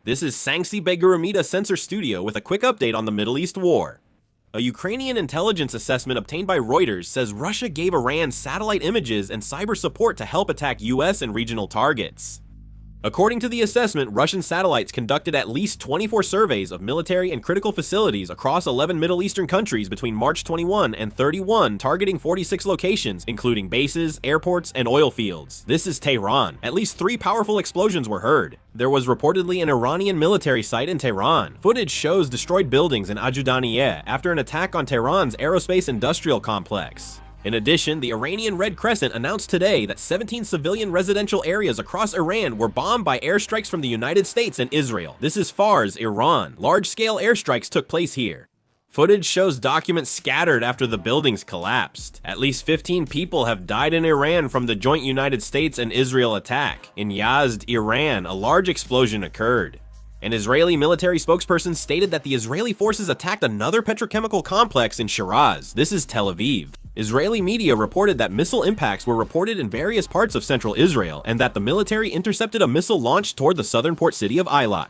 This is Sangsi Beguramita Sensor Studio with a quick update on the Middle East war. A Ukrainian intelligence assessment obtained by Reuters says Russia gave Iran satellite images and cyber support to help attack US and regional targets. According to the assessment, Russian satellites conducted at least 24 surveys of military and critical facilities across 11 Middle Eastern countries between March 21 and 31, targeting 46 locations, including bases, airports, and oil fields. This is Tehran. At least 3 powerful explosions were heard. There was reportedly an Iranian military site in Tehran. Footage shows destroyed buildings in Ajudaniyeh after an attack on Tehran's aerospace industrial complex. In addition, the Iranian Red Crescent announced today that 17 civilian residential areas across Iran were bombed by airstrikes from the United States and Israel. This is Fars, Iran. Large-scale airstrikes took place here. Footage shows documents scattered after the buildings collapsed. At least 15 people have died in Iran from the joint United States and Israel attack. In Yazd, Iran, a large explosion occurred. An Israeli military spokesperson stated that the Israeli forces attacked another petrochemical complex in Shiraz. This is Tel Aviv. Israeli media reported that missile impacts were reported in various parts of central Israel and that the military intercepted a missile launched toward the southern port city of Eilat.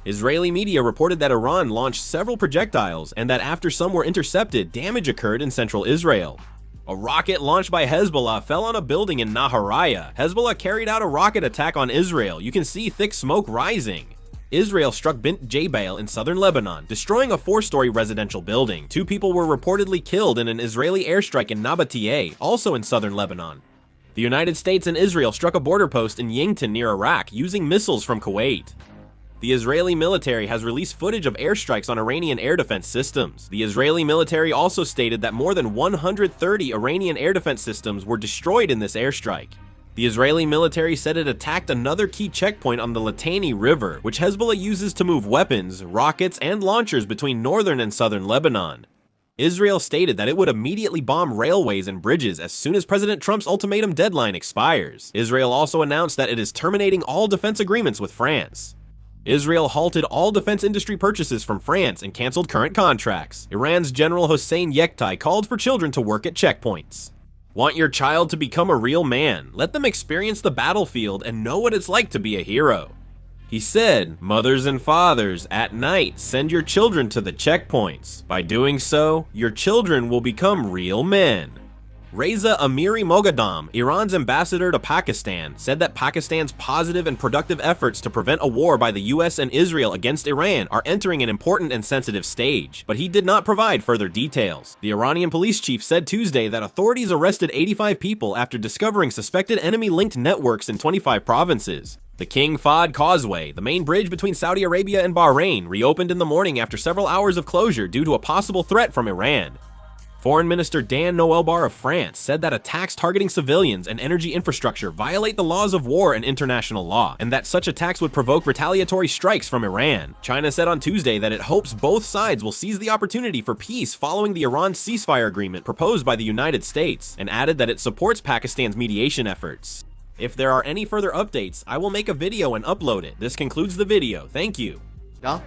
Israeli media reported that Iran launched several projectiles and that after some were intercepted, damage occurred in central Israel. A rocket launched by Hezbollah fell on a building in Naharaya. Hezbollah carried out a rocket attack on Israel. You can see thick smoke rising. Israel struck Bint Jbeil in southern Lebanon, destroying a 4-story residential building. 2 people were reportedly killed in an Israeli airstrike in Nabatiyeh, also in southern Lebanon. The United States and Israel struck a border post in Yankton near Iraq using missiles from Kuwait. The Israeli military has released footage of airstrikes on Iranian air defense systems. The Israeli military also stated that more than 130 Iranian air defense systems were destroyed in this airstrike. The Israeli military said it attacked another key checkpoint on the Litani River, which Hezbollah uses to move weapons, rockets, and launchers between northern and southern Lebanon. Israel stated that it would immediately bomb railways and bridges as soon as President Trump's ultimatum deadline expires. Israel also announced that it is terminating all defense agreements with France. Israel halted all defense industry purchases from France and canceled current contracts. Iran's General Hossein Yektai called for children to work at checkpoints. Want your child to become a real man? Let them experience the battlefield and know what it's like to be a hero. He said, mothers and fathers, at night, send your children to the checkpoints. By doing so, your children will become real men. Reza Amiri Moghadam, Iran's ambassador to Pakistan, said that Pakistan's positive and productive efforts to prevent a war by the US and Israel against Iran are entering an important and sensitive stage, but he did not provide further details. The Iranian police chief said Tuesday that authorities arrested 85 people after discovering suspected enemy-linked networks in 25 provinces. The King Fahd Causeway, the main bridge between Saudi Arabia and Bahrain, reopened in the morning after several hours of closure due to a possible threat from Iran. Foreign Minister Dan Noelbar of France said that attacks targeting civilians and energy infrastructure violate the laws of war and international law, and that such attacks would provoke retaliatory strikes from Iran. China said on Tuesday that it hopes both sides will seize the opportunity for peace following the Iran ceasefire agreement proposed by the United States, and added that it supports Pakistan's mediation efforts. If there are any further updates, I will make a video and upload it. This concludes the video. Thank you. Ja?